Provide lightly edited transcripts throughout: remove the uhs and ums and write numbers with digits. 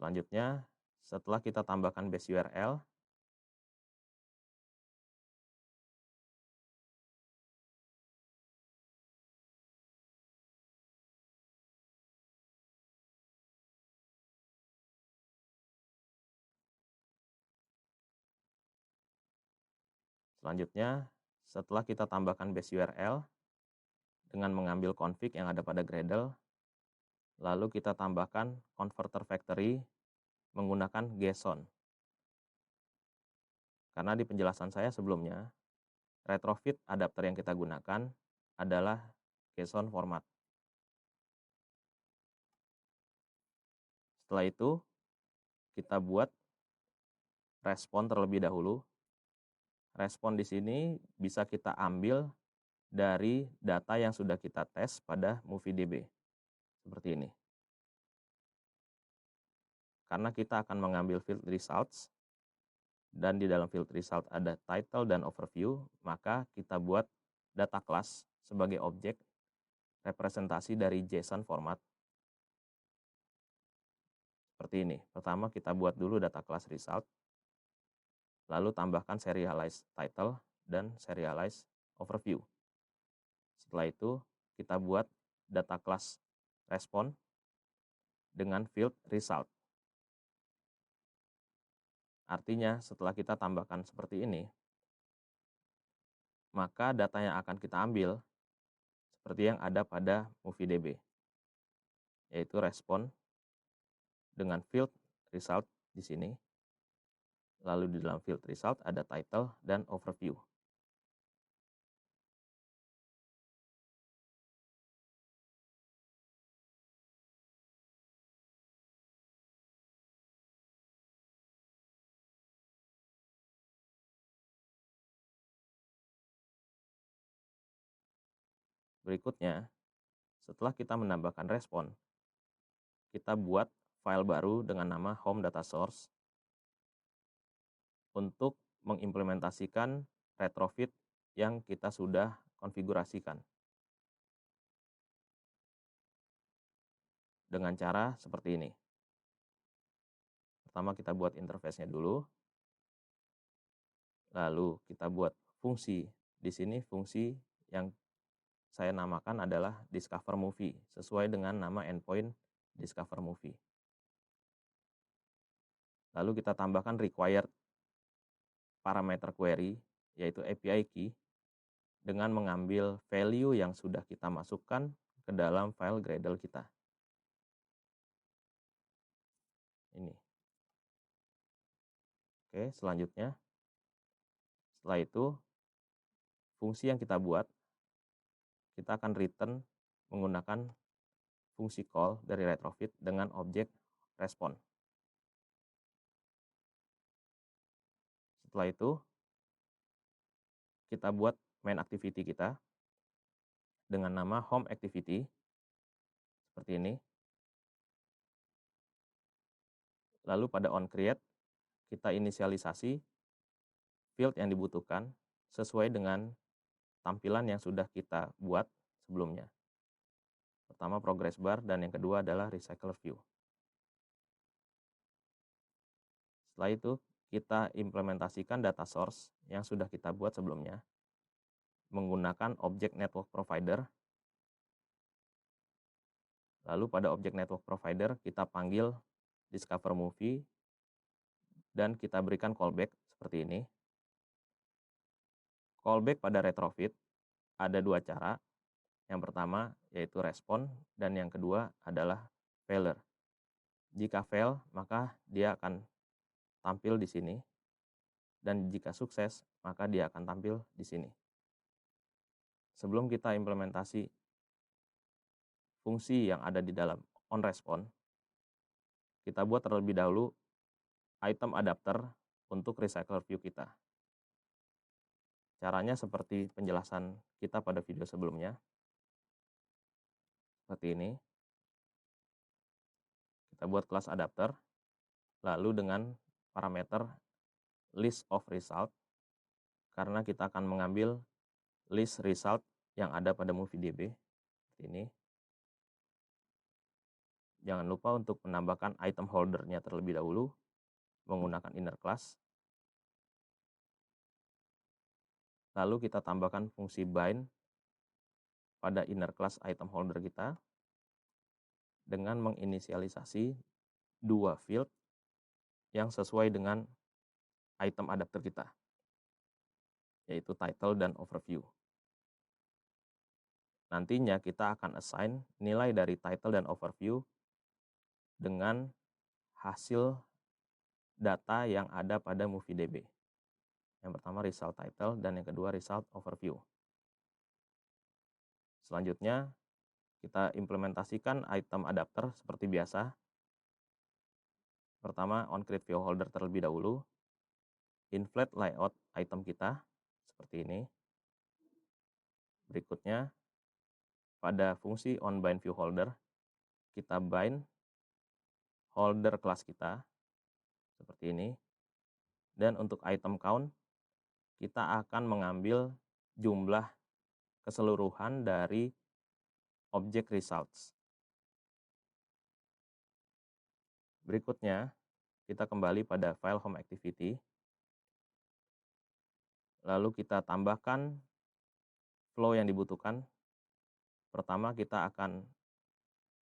Selanjutnya, setelah kita tambahkan base URL, setelah kita tambahkan base URL dengan mengambil config yang ada pada Gradle, lalu kita tambahkan converter factory menggunakan JSON. Karena di penjelasan saya sebelumnya, retrofit adapter yang kita gunakan adalah JSON format. Setelah itu, kita buat respon terlebih dahulu. Respon di sini bisa kita ambil dari data yang sudah kita tes pada MovieDB. Seperti ini. Karena kita akan mengambil field results, dan di dalam field result ada title dan overview, maka kita buat data class sebagai objek representasi dari JSON format. Seperti ini. Pertama kita buat dulu data class result, lalu tambahkan serialize title dan serialize overview. Setelah itu kita buat data class respon dengan field result. Artinya setelah kita tambahkan seperti ini, maka data yang akan kita ambil seperti yang ada pada MovieDB, yaitu respon dengan field result di sini. Lalu di dalam field result ada title dan overview. Berikutnya, setelah kita menambahkan respon, kita buat file baru dengan nama home data source untuk mengimplementasikan retrofit yang kita sudah konfigurasikan. Dengan cara seperti ini. Pertama kita buat interface-nya dulu. Lalu kita buat fungsi. Di sini fungsi yang saya namakan adalah discover movie, sesuai dengan nama endpoint discover movie. Lalu kita tambahkan required parameter query, yaitu API key, dengan mengambil value yang sudah kita masukkan ke dalam file Gradle kita. Ini. Oke, selanjutnya. Setelah itu, fungsi yang kita buat, kita akan return menggunakan fungsi call dari retrofit dengan objek respon. Setelah itu, kita buat main activity kita dengan nama home activity, seperti ini. Lalu pada onCreate, kita inisialisasi field yang dibutuhkan sesuai dengan tampilan yang sudah kita buat sebelumnya. Pertama progress bar dan yang kedua adalah recycler view. Setelah itu kita implementasikan data source yang sudah kita buat sebelumnya menggunakan objek network provider. Lalu pada objek network provider kita panggil discover movie dan kita berikan callback seperti ini. Callback pada retrofit ada dua cara. Yang pertama yaitu respon dan yang kedua adalah failure. Jika fail, maka dia akan tampil di sini, dan jika sukses, maka dia akan tampil di sini. Sebelum kita implementasi fungsi yang ada di dalam onRespon, kita buat terlebih dahulu item adapter untuk recycler view kita. Caranya seperti penjelasan kita pada video sebelumnya. Seperti ini. Kita buat kelas adapter, lalu dengan parameter list of result, karena kita akan mengambil list result yang ada pada MovieDB, seperti ini. Jangan lupa untuk menambahkan item holdernya terlebih dahulu menggunakan inner class. Lalu kita tambahkan fungsi bind pada inner class item holder kita dengan menginisialisasi dua field yang sesuai dengan item adapter kita, yaitu title dan overview. Nantinya kita akan assign nilai dari title dan overview dengan hasil data yang ada pada MovieDB. Yang pertama result title dan yang kedua result overview. Selanjutnya kita implementasikan item adapter seperti biasa. Pertama onCreate view holder terlebih dahulu. Inflate layout item kita seperti ini. Berikutnya pada fungsi onBind view holder kita bind holder kelas kita seperti ini. Dan untuk item count kita akan mengambil jumlah keseluruhan dari objek results. Berikutnya kita kembali pada file home activity. Lalu kita tambahkan flow yang dibutuhkan. Pertama kita akan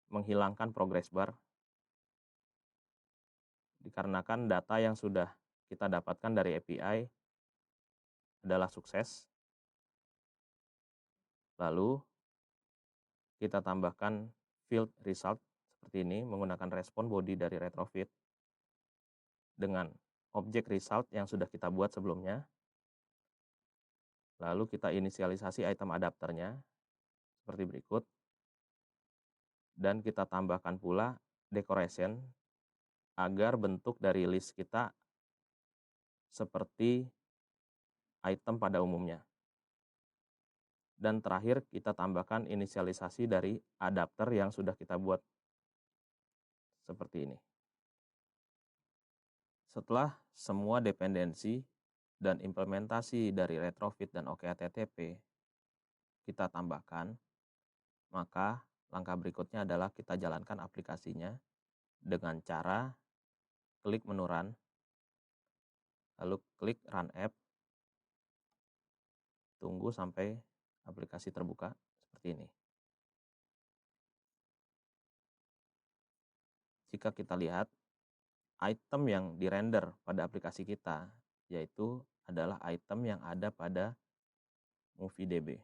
menghilangkan progress bar dikarenakan data yang sudah kita dapatkan dari API adalah sukses. Lalu kita tambahkan field result seperti ini menggunakan respon body dari retrofit dengan objek result yang sudah kita buat sebelumnya. Lalu kita inisialisasi item adapternya seperti berikut. Dan kita tambahkan pula decoration agar bentuk dari list kita seperti item pada umumnya. Dan terakhir kita tambahkan inisialisasi dari adapter yang sudah kita buat seperti ini. Setelah semua dependensi dan implementasi dari retrofit dan OKHTTP kita tambahkan, maka langkah berikutnya adalah kita jalankan aplikasinya dengan cara klik menu run, lalu klik run app, tunggu sampai aplikasi terbuka seperti ini. Jika kita lihat, item yang dirender pada aplikasi kita yaitu adalah item yang ada pada MovieDB.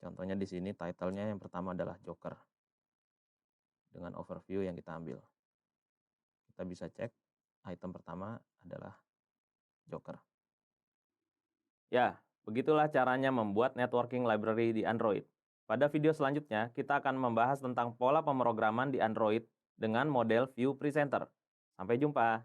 Contohnya di sini title-nya yang pertama adalah Joker dengan overview yang kita ambil. Kita bisa cek item pertama adalah Joker. Ya, begitulah caranya membuat networking library di Android. Pada video selanjutnya, kita akan membahas tentang pola pemrograman di Android dengan model View Presenter. Sampai jumpa.